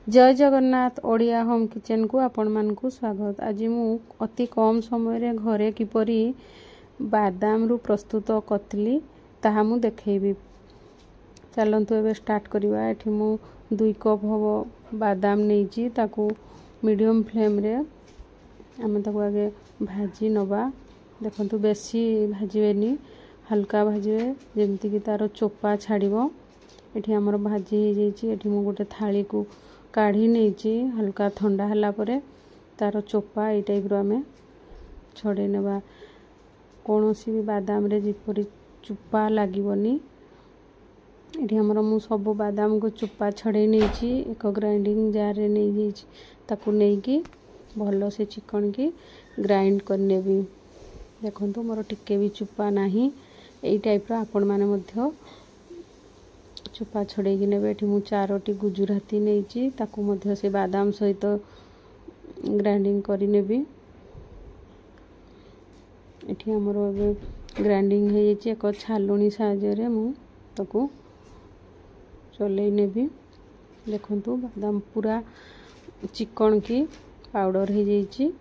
जय Jagannath Odia home kitchen को आपण मानकु स्वागत। आज मु अति कम समय रे घरे किपरि बादाम रु प्रस्तुत कतली ताहा मु देखैबी। चलंतु एबे स्टार्ट करिवा। एठी मु 2 कप हबो बादाम नेइची, ताकू मीडियम फ्लेम रे आमे ताकू आगे भाजी नबा। देखंतु बेसी भाजीबेनी, हल्का भाजीबे जेमति कि तारो चोपा छाड़िबो। एठी हमर भाजी हे जेची। एठी मु गोटे थाली को काढ़ी नेची, हल्का ठंडा हला परे तारो चोपा ए टाइप रो आमे छड़े नेबा। कोनोसी भी बादाम रे जिपरि चोपा लागिबोनी। एठी हमर मु सब बादाम को चोपा छड़े नेची, एक ग्राइंडिंग जार रे नै जेची। ताकू नेकी भलो से चिकन की ग्राइंड कर नेबी। देखंतु मोर टिके भी चोपा नाही। एई टाइप रो आपण माने मध्य चोपा छड़े कि नेबे। एठी मु 4टी गुजराती नेची, ताकू मध्य से बादाम सहित ग्राइंडिंग करि नेबी। एठी हमरो एबे ग्राइंडिंग हे जेची। एक छालुनी साहाय्य रे मु ताकू चलै नेबी। देखंतु बादाम पूरा चिकन की पाउडर हे जेची।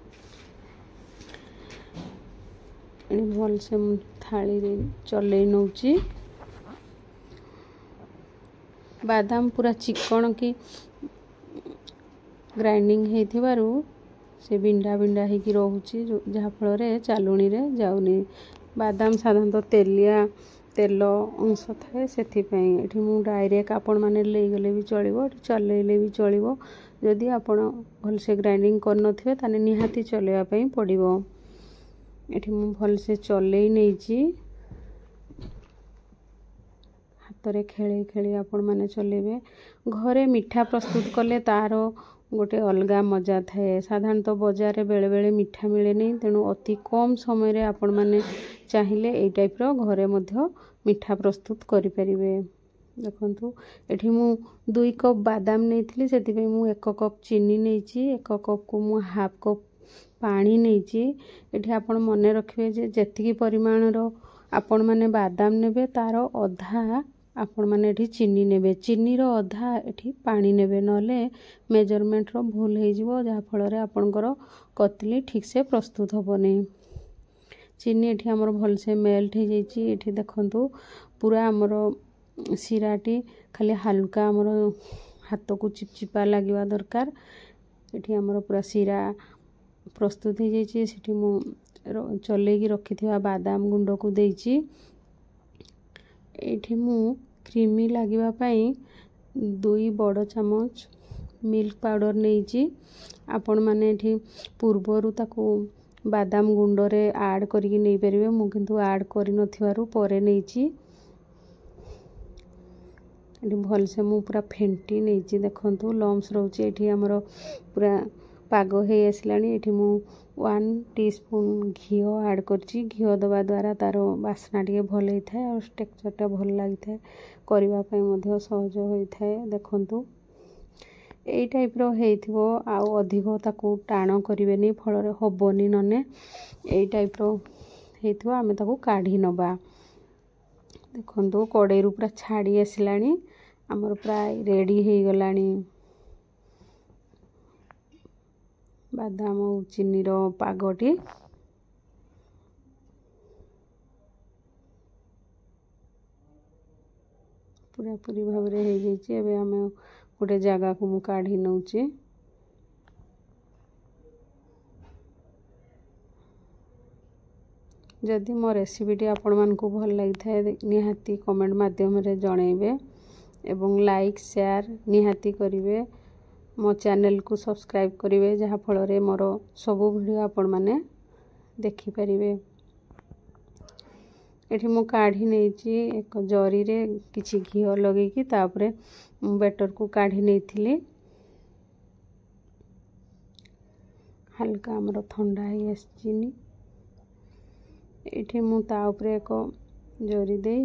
एनी भल से मु थाली रे चलै नउची। बादाम पूरा चिकन की ग्राइंडिंग हेथिबारु से बिंडा बिंडा हे की रहउची, जहा फल रे चालुनी रे जाउनी। बादाम साधारणतः तेलिया तेल अंश थाए, सेथि पई एठी मु डायरेक्ट आपण माने लेई गले भी चलिबो, एठी चलेले भी चलिबो। जदि आपण भल से ग्राइंडिंग कर नथिबे ताने निहाती चलेवा पई पड़िबो। एठी मु भल से चलेई नेची। हाथ खेले खेले आपण माने चलेबे। घरे मिठा प्रस्तुत कले तारो गोटे अलगा मजा थाए। साधारणतः बाजार रे बेले बेले मिठा मिले नहीं, तेणु अति कम समय रे आपण माने चाहिले एई टाइप रो घरे मध्य मिठा प्रस्तुत करि परिबे। देखंतु एठी मु 2 कप बादाम नेइथिली, सेति पे मु 1 कप चीनी नेइची। 1 कप को मु हाफ कप पानी नेइची। एठी आपण मने रखिबे जे जेतिकी परिमाण रो आपण माने बादाम नेबे तारो अधा आपण माने एठी चीनी नेबे। चीनी रो अधा एठी पानी नेबे, नले मेजरमेंट रो भूल हे जिवो, जहा फल रे आपनकर कतली ठीक से प्रस्तुत होबोनी। चीनी एठी हमर भल से मेल्ट हे जेची। एठी देखंतु पूरा हमर सिराटी खाली हल्का हमर हाथ को चिपचिपा लागिवा दरकार। एठी हमर पूरा सिरा प्रस्तुत हे जेची। सेठी मु चले की रखिथिबा बादाम गुंड को देची। एठी मु क्रीमी लागिवा पई 2 बड़ चम्मच मिल्क पाउडर नेची। आपण माने एठी पूर्वरु ताकू बादाम गुंड रे ऐड करिकि नै परिबे। मु किंतु ऐड करि नथिवारु परे नेची। एठी भल से मु पूरा फेंटी नेची। देखंतु लम्स रहउची। एठी हमरो पूरा पागो हे आसलानी। एठी मु 1 टीस्पून घी ऐड करची। घी दबा द्वारा तारो बासना टिके भल हे थाए और टेक्सचर टा भल लागि थाए, करिवा पई मध्य सहज होई थाए। देखंतु एई टाइप रो हेइथिबो, आ अधिक ताकू टाण करिवेनी, फल रे होबोनी। नने एई टाइप रो हेइथिबो, आमे ताकू काढी नबा। देखंतु कड़ाई रु पूरा छाड़ी आसलानी। हमर प्राय रेडी हे गलानी बादाम और चीनी रो पागटी। पूरा पूरी भाव रे हे जेची। एबे हमें गोटे जगह को मु काढी नउची। जदि मो रेसिपीटी आपण मानकु भल लागि थाए, निहाती कमेंट माध्यम रे जणैबे एवं लाइक शेयर निहाती करिवे। मो चैनल को सब्सक्राइब करिवे, जहा फल रे मोर सब वीडियो आपण माने देखि परिवे। एठी मु काढी नेची। एक जरी रे किछि घी लगे की तापरे बैटर को काढी नेथिली। हल्का हमरो ठंडा हे आछिनी। एठी मु ता ऊपर एक जरी दे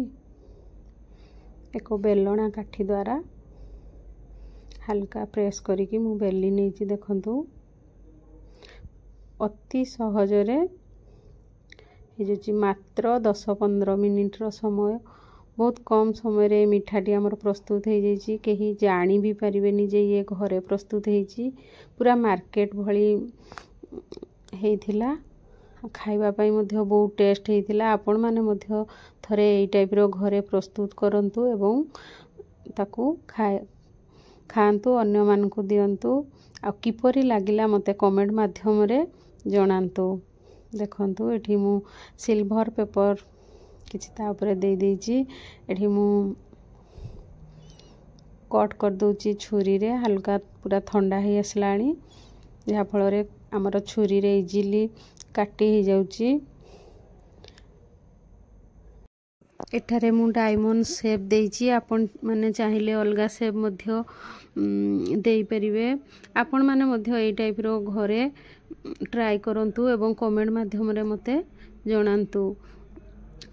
एक बेलणा काठी द्वारा हल्का प्रेस करिकि मु बेली नेची। देखंतु अति सहज रे हे जेची। मात्र 10-15 मिनिट रो समय बहुत कम समय रे मिठाटी आमर प्रस्तुत हो जाइए कहीं जानी भी पारिबेनी जे ये घरे प्रस्तुत होइछि पूरा मार्केट भली हेइथिला खाइबा पाई मध्य बहुत टेस्ट हेइथिला आपण माने मध्य थरे एई टाइप रो घरे प्रस्तुत करंतु एवं ताकू खाआंतु अन्य मानकु दियंतु आ किपरि लागिला मते कमेंट माध्यम रे जणांतु। देखंतु एठी मु सिल्वर पेपर किछि ता ऊपर दे देछि एठी मु कट कर दोछि छुरी रे हल्का पूरा ठंडा हे असलाणी जहा फल रे हमर छुरी रे इजीली काटी हे जाउछि। एठारे मु डायमंड शेप देछि आपण माने चाहिले अलगा शेप मध्य देई परिबे आपण माने मध्य एई टाइप रो घरे ट्राई करंतु एवं कमेंट माध्यम रे मते जणांतु।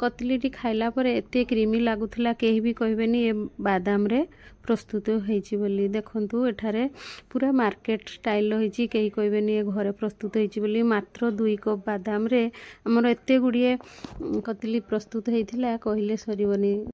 कतलीटी खाइला परे एते क्रीमी लागुथला केही भी कहबेनी ए बादाम रे प्रस्तुत होईछि बोली। देखंतु एठारे पूरा मार्केट स्टाइल होईछि केही कहबेनी ए घरे प्रस्तुत होईछि बोली। मात्र 2 कप बादाम रे हमर एते गुडिये कतली प्रस्तुत हेइथिला कहिले सरीबनी।